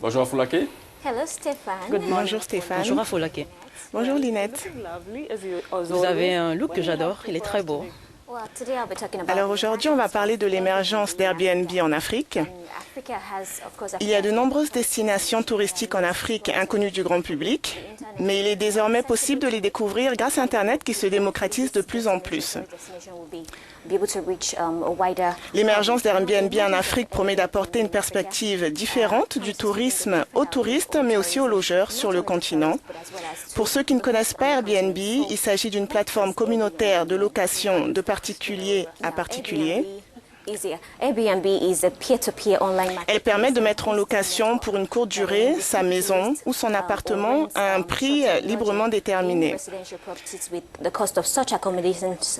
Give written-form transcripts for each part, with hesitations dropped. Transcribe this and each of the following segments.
Bonjour Afoulake. Hello, Stéphane. Bonjour Stéphane. Bonjour Afoulake. Bonjour Linette. Vous avez un look que j'adore, il est très beau. Alors aujourd'hui, on va parler de l'émergence d'Airbnb en Afrique. Il y a de nombreuses destinations touristiques en Afrique inconnues du grand public, mais il est désormais possible de les découvrir grâce à Internet qui se démocratise de plus en plus. L'émergence d'Airbnb en Afrique promet d'apporter une perspective différente du tourisme aux touristes, mais aussi aux logeurs sur le continent. Pour ceux qui ne connaissent pas Airbnb, il s'agit d'une plateforme communautaire de location de particulier à particulier. Elle permet de mettre en location pour une courte durée sa maison ou son appartement à un prix librement déterminé.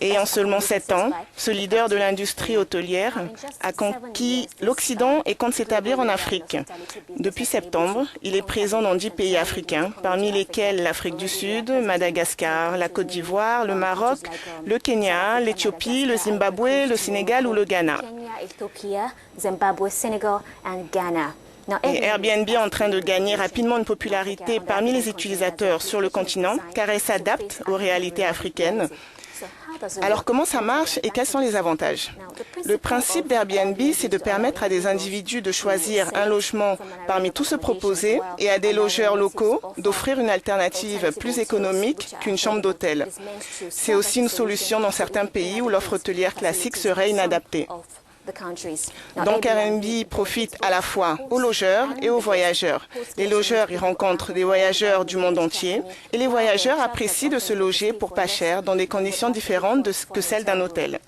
Et en seulement 7 ans, ce leader de l'industrie hôtelière a conquis l'Occident et compte s'établir en Afrique. Depuis septembre, il est présent dans 10 pays africains, parmi lesquels l'Afrique du Sud, Madagascar, la Côte d'Ivoire, le Maroc, le Kenya, l'Éthiopie, le Zimbabwe, le Sénégal ou le Ghana. Et Airbnb est en train de gagner rapidement une popularité parmi les utilisateurs sur le continent car elle s'adapte aux réalités africaines. Alors comment ça marche et quels sont les avantages? Le principe d'Airbnb, c'est de permettre à des individus de choisir un logement parmi tous ceux proposés et à des logeurs locaux d'offrir une alternative plus économique qu'une chambre d'hôtel. C'est aussi une solution dans certains pays où l'offre hôtelière classique serait inadaptée. Donc Airbnb profite à la fois aux logeurs et aux voyageurs. Les logeurs y rencontrent des voyageurs du monde entier et les voyageurs apprécient de se loger pour pas cher dans des conditions différentes que celles d'un hôtel.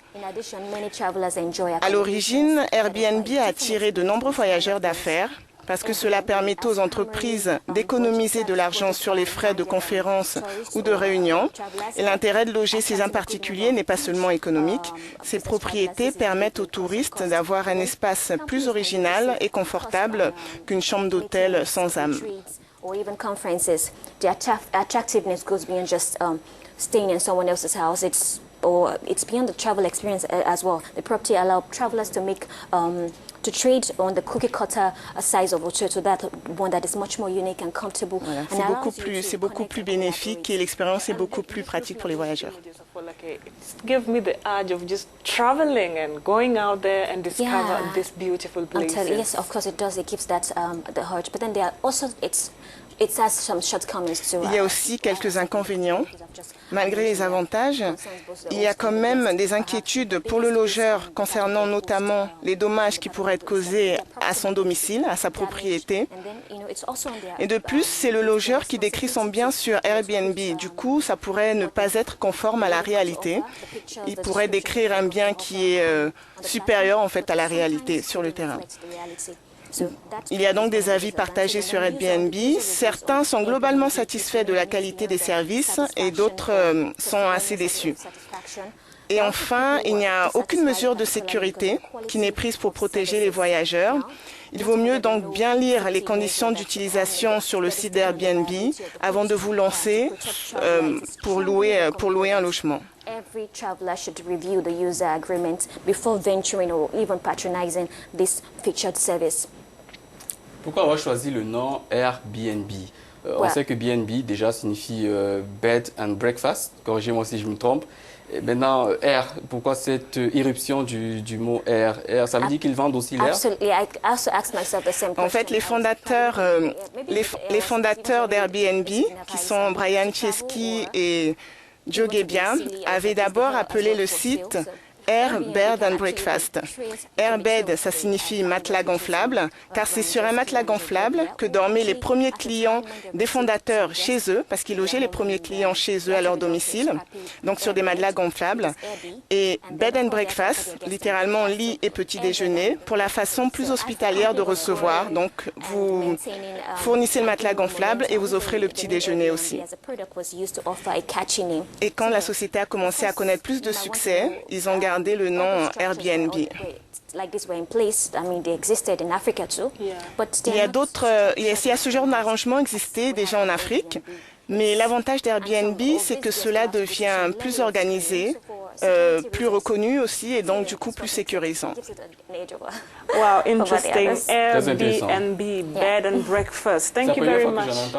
À l'origine, Airbnb a attiré de nombreux voyageurs d'affaires parce que cela permet aux entreprises d'économiser de l'argent sur les frais de conférences ou de réunions. Et l'intérêt de loger chez un particulier n'est pas seulement économique. Ces propriétés permettent aux touristes d'avoir un espace plus original et confortable qu'une chambre d'hôtel sans âme. It's beyond the travel experience as well. The property allows travelers to make to trade on the cookie cutter size of hotel to that one that is much more unique and comfortable. Voilà, c'est beaucoup plus bénéfique et l'expérience est beaucoup plus pratique pour les voyageurs. Give me the urge of just traveling and going out there and discover these beautiful places. Yes, of course it does. It gives that the urge, but then there are also it has some shortcomings too. Il y a aussi quelques inconvénients. Malgré les avantages, il y a quand même des inquiétudes pour le logeur concernant notamment les dommages qui pourraient être causés à son domicile, à sa propriété. Et de plus, c'est le logeur qui décrit son bien sur Airbnb. Du coup, ça pourrait ne pas être conforme à la réalité. Il pourrait décrire un bien qui est supérieur en fait à la réalité sur le terrain. Il y a donc des avis partagés sur Airbnb. Certains sont globalement satisfaits de la qualité des services et d'autres sont assez déçus. Et enfin, il n'y a aucune mesure de sécurité qui n'est prise pour protéger les voyageurs. Il vaut mieux donc bien lire les conditions d'utilisation sur le site d'Airbnb avant de vous lancer pour louer un logement. Every traveler should review the user agreement before venturing or even patronizing this featured service. Pourquoi avoir choisi le nom Airbnb? On sait que BNB déjà signifie Bed and Breakfast. Corrigez-moi si je me trompe. Et maintenant, Air, pourquoi cette irruption du mot Air? Air, ça veut dire qu'ils vendent aussi l'air? En fait, les fondateurs d'Airbnb, qui sont Brian Chesky et Joe Gebbia, avaient d'abord appelé le site Air, Bed and Breakfast. Air Bed, ça signifie matelas gonflable, car c'est sur un matelas gonflable que dormaient les premiers clients des fondateurs chez eux, parce qu'ils logeaient les premiers clients chez eux à leur domicile, donc sur des matelas gonflables. Et Bed and Breakfast, littéralement lit et petit déjeuner, pour la façon plus hospitalière de recevoir. Donc vous fournissez le matelas gonflable et vous offrez le petit déjeuner aussi. Et quand la société a commencé à connaître plus de succès, ils ont gardé le nom Airbnb. Il y a ce genre d'arrangement existait déjà en Afrique, mais l'avantage d'Airbnb, c'est que cela devient plus organisé plus reconnu aussi et donc du coup plus sécurisant. Wow, interesting. Très intéressant. Airbnb, bed and breakfast. Thank you very much.